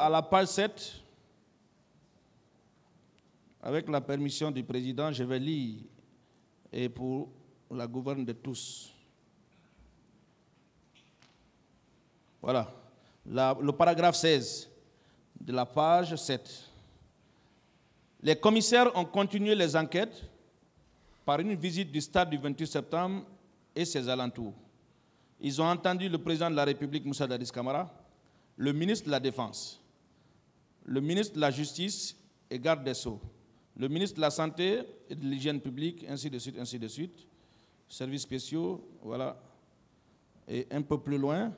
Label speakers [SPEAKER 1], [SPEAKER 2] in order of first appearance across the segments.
[SPEAKER 1] à la page 7. Avec la permission du président, je vais lire et pour la gouverne de tous. Voilà. Le paragraphe 16 de la page 7. Les commissaires ont continué les enquêtes par une visite du stade du 28 septembre et ses alentours. Ils ont entendu le président de la République, Moussa Dadis Camara, le ministre de la Défense, le ministre de la Justice et garde des Sceaux, le ministre de la Santé et de l'Hygiène publique, ainsi de suite, services spéciaux, voilà. Et un peu plus loin,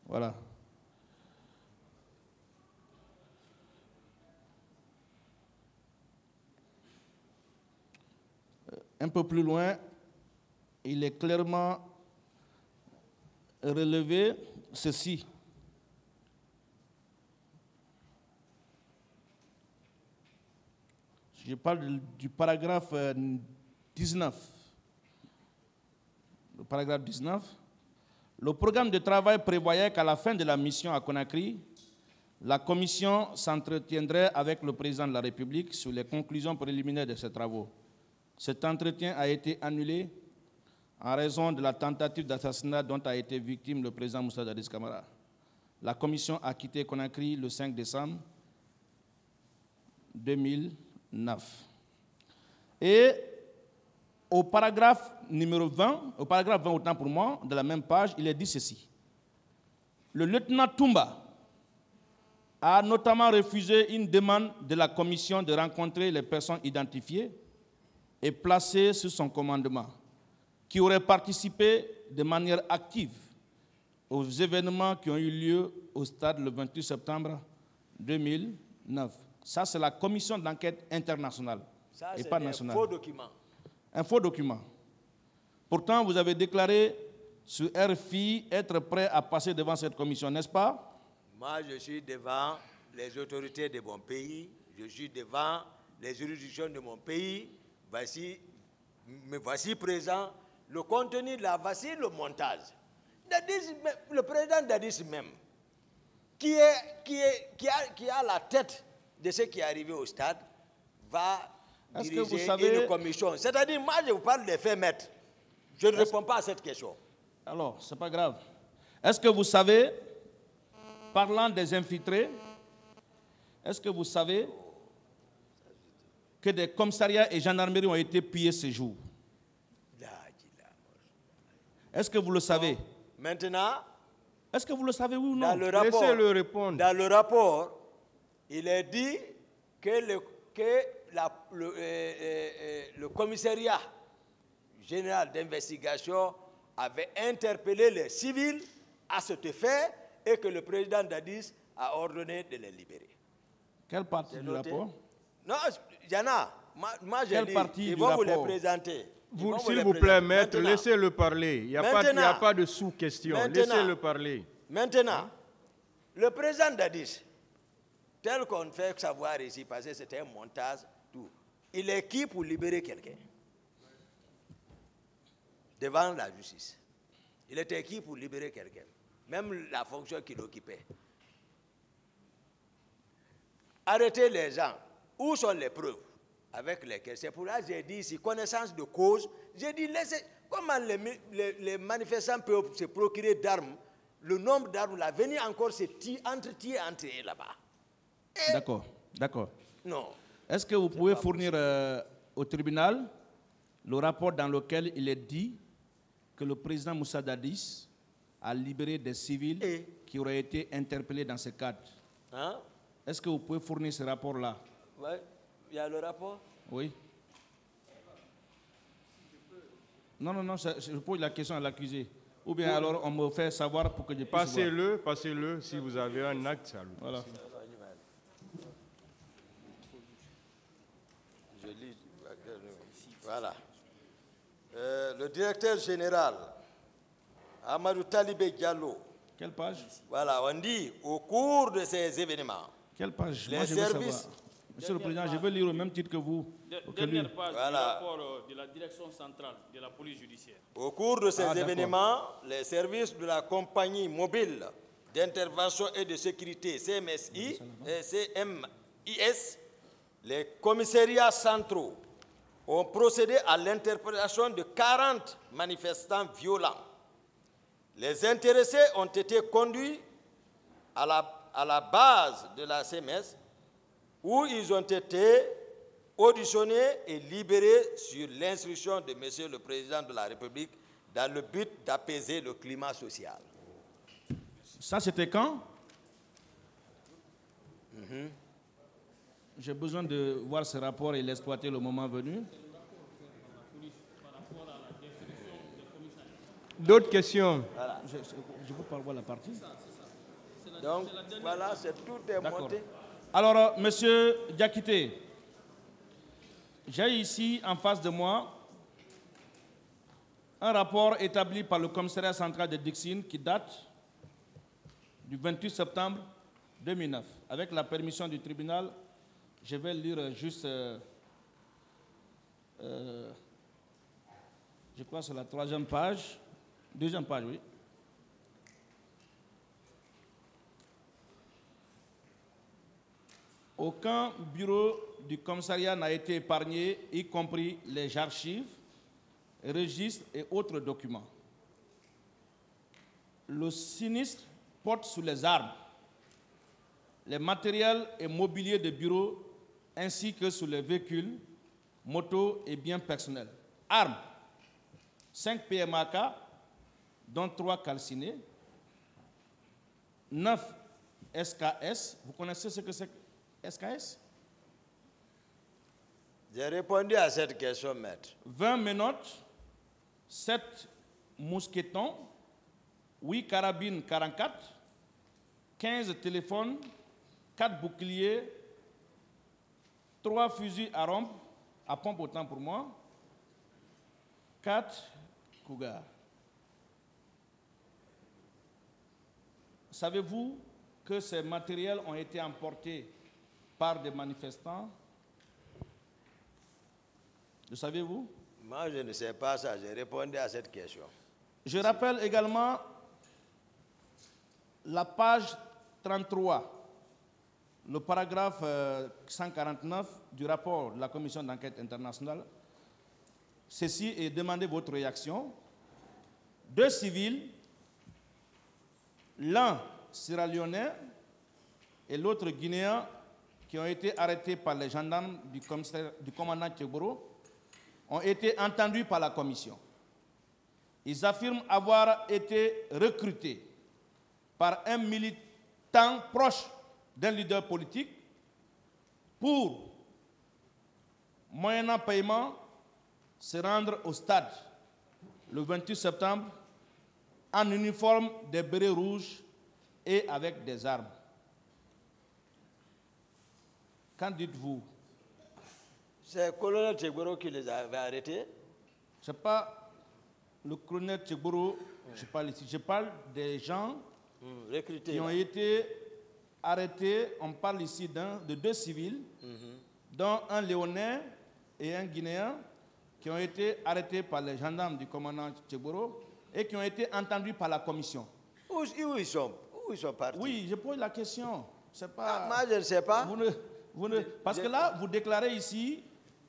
[SPEAKER 1] voilà. Un peu plus loin, il est clairement relevé ceci. Je parle du paragraphe 19. Le paragraphe 19. Le programme de travail prévoyait qu'à la fin de la mission à Conakry, la commission s'entretiendrait avec le président de la République sur les conclusions préliminaires de ses travaux. Cet entretien a été annulé en raison de la tentative d'assassinat dont a été victime le président Moussa Dadis Camara. La commission a quitté Conakry le 5 décembre 2009. Et au paragraphe numéro 20, au paragraphe 20 autant pour moi, de la même page, il est dit ceci. Le lieutenant Toumba a notamment refusé une demande de la commission de rencontrer les personnes identifiées et placées sous son commandement, qui auraient participé de manière active aux événements qui ont eu lieu au stade le 28 septembre 2009. Ça, c'est la commission d'enquête internationale et pas nationale.
[SPEAKER 2] C'est un faux document.
[SPEAKER 1] Un faux document. Pourtant, vous avez déclaré sur RFI être prêt à passer devant cette commission, n'est-ce pas?
[SPEAKER 2] Moi, je suis devant les autorités de mon pays, je suis devant les juridictions de mon pays. Voici présent le contenu de voici le montage. Le président Dadis même, qui a la tête de ce qui est arrivé au stade, va diriger une commission. C'est-à-dire, moi, je vous parle des faits maîtres. Je ne réponds pas à cette question.
[SPEAKER 1] Alors, ce n'est pas grave. Est-ce que vous savez, parlant des infiltrés, est-ce que vous savez que des commissariats et gendarmeries ont été pillés ce jour? Est-ce que vous le savez?
[SPEAKER 2] Maintenant,
[SPEAKER 1] est-ce que vous le savez ou non?
[SPEAKER 3] Laissez-le répondre.
[SPEAKER 2] Dans le rapport, il est dit que le commissariat général d'investigation avait interpellé les civils à cet effet et que le président Dadis a ordonné de les libérer.
[SPEAKER 1] Quelle partie du rapport?
[SPEAKER 2] Non, il y en a. Moi j'ai dit, ils vont vous les présenter.
[SPEAKER 3] S'il vous plaît, maître, laissez-le parler. Il n'y a pas de sous-question. Laissez-le parler.
[SPEAKER 2] Maintenant, le président Dadis, tel qu'on fait savoir ici, parce que c'était un montage, tout, il est qui pour libérer quelqu'un devant la justice? Il était qui pour libérer quelqu'un? Même la fonction qu'il occupait. Arrêtez les gens. Où sont les preuves avec lesquelles? C'est pour ça que j'ai dit ici, connaissance de cause. J'ai dit, laissez, comment les manifestants peuvent se procurer d'armes, le nombre d'armes, là, venir encore se entrer là-bas.
[SPEAKER 1] D'accord, d'accord.
[SPEAKER 2] Non.
[SPEAKER 1] Est-ce que vous pouvez fournir au tribunal le rapport dans lequel il est dit que le président Moussa Dadis a libéré des civils qui auraient été interpellés dans ce cadre?
[SPEAKER 2] Hein?
[SPEAKER 1] Est-ce que vous pouvez fournir ce rapport-là?
[SPEAKER 2] Oui, il y a le rapport.
[SPEAKER 1] Oui. Non, je pose la question à l'accusé. Ou bien alors on me fait savoir pour que je puisse voir.
[SPEAKER 3] Passez-le, si vous avez un acte, ça.
[SPEAKER 1] Voilà.
[SPEAKER 2] Je lis. Voilà. Le directeur général, Amadou Talibé Diallo.
[SPEAKER 1] Quelle page?
[SPEAKER 2] Voilà, on dit, au cours de ces événements,
[SPEAKER 1] quelle page?
[SPEAKER 2] les
[SPEAKER 1] Moi, je veux
[SPEAKER 2] services...
[SPEAKER 1] savoir. Monsieur le Président, je veux lire au même titre que vous.
[SPEAKER 4] Dernière page
[SPEAKER 2] voilà.
[SPEAKER 4] du rapport de la direction centrale de la police judiciaire.
[SPEAKER 2] Au cours de ces événements, les services de la compagnie mobile d'intervention et de sécurité, CMSI et CMIS, les commissariats centraux ont procédé à l'interpellation de 40 manifestants violents. Les intéressés ont été conduits à la base de la CMS où ils ont été auditionnés et libérés sur l'instruction de M. le Président de la République dans le but d'apaiser le climat social.
[SPEAKER 1] Ça, c'était quand? J'ai besoin de voir ce rapport et l'exploiter le moment venu.
[SPEAKER 3] D'autres questions?
[SPEAKER 2] Voilà.
[SPEAKER 1] Je peux pas voir la partie.
[SPEAKER 2] Donc, voilà, tout est monté.
[SPEAKER 1] Alors, Monsieur Diakité, j'ai ici en face de moi un rapport établi par le commissariat central de Dixine qui date du 28 septembre 2009. Avec la permission du tribunal, je vais lire juste, je crois sur la deuxième page, oui. Aucun bureau du commissariat n'a été épargné, y compris les archives, registres et autres documents. Le sinistre porte sur les armes, les matériels et mobiliers de bureau, ainsi que sur les véhicules, motos et biens personnels. Armes, 5 PMAK, dont 3 calcinés, 9 SKS. Vous connaissez ce que c'est que SKS?
[SPEAKER 2] J'ai répondu à cette question, maître.
[SPEAKER 1] 20 menottes, 7 mousquetons, 8 carabines 44, 15 téléphones, 4 boucliers, 3 fusils à pompe, autant pour moi, 4 cougars. Savez-vous que ces matériels ont été emportés par des manifestants? Le savez-vous?
[SPEAKER 2] Moi, je ne sais pas ça. J'ai répondu à cette question.
[SPEAKER 1] Je rappelle également la page 33, le paragraphe 149 du rapport de la Commission d'enquête internationale. Ceci est demandé votre réaction. 2 civils, l'un sierra-léonais et l'autre guinéen, qui ont été arrêtés par les gendarmes du commandant Tcheboro, ont été entendus par la commission. Ils affirment avoir été recrutés par un militant proche d'un leader politique pour, moyennant paiement, se rendre au stade le 28 septembre en uniforme des bérets rouges et avec des armes. Qu'en dites-vous?
[SPEAKER 2] C'est le colonel Tcheboro qui les avait arrêtés?
[SPEAKER 1] Ce n'est pas le colonel Tcheboro, je parle ici. Je parle des gens qui ont été arrêtés. On parle ici de 2 civils, dont un Léonais et un Guinéen, qui ont été arrêtés par les gendarmes du commandant Tcheboro et qui ont été entendus par la commission.
[SPEAKER 2] Où ils sont partis?
[SPEAKER 1] Oui, je pose la question. C'est pas...
[SPEAKER 2] moi, je ne sais pas.
[SPEAKER 1] Parce que là, vous déclarez ici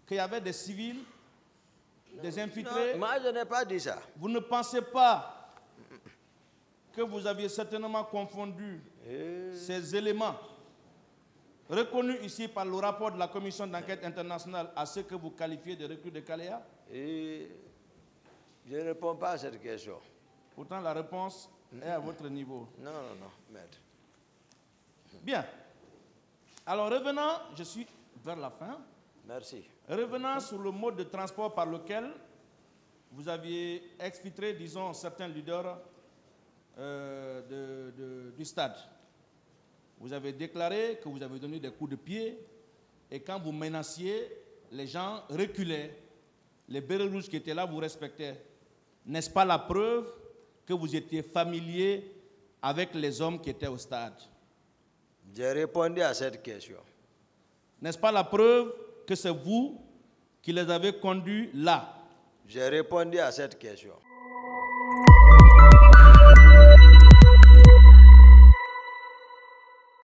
[SPEAKER 1] qu'il y avait des civils, des infiltrés.
[SPEAKER 2] Non, moi, je n'ai pas dit ça.
[SPEAKER 1] Vous ne pensez pas que vous aviez certainement confondu ces éléments reconnus ici par le rapport de la Commission d'enquête internationale à ce que vous qualifiez de recul de Kalea?
[SPEAKER 2] Je ne réponds pas à cette question.
[SPEAKER 1] Pourtant, la réponse est à votre niveau.
[SPEAKER 2] Non, maître.
[SPEAKER 1] Bien. Alors, revenant, je suis vers la fin.
[SPEAKER 2] Merci.
[SPEAKER 1] Revenant sur le mode de transport par lequel vous aviez exfiltré, disons, certains leaders du stade. Vous avez déclaré que vous avez donné des coups de pied et quand vous menaciez, les gens reculaient. Les bérets rouges qui étaient là vous respectaient. N'est-ce pas la preuve que vous étiez familier avec les hommes qui étaient au stade?
[SPEAKER 2] J'ai répondu à cette question.
[SPEAKER 1] N'est-ce pas la preuve que c'est vous qui les avez conduits là?
[SPEAKER 2] J'ai répondu à cette question.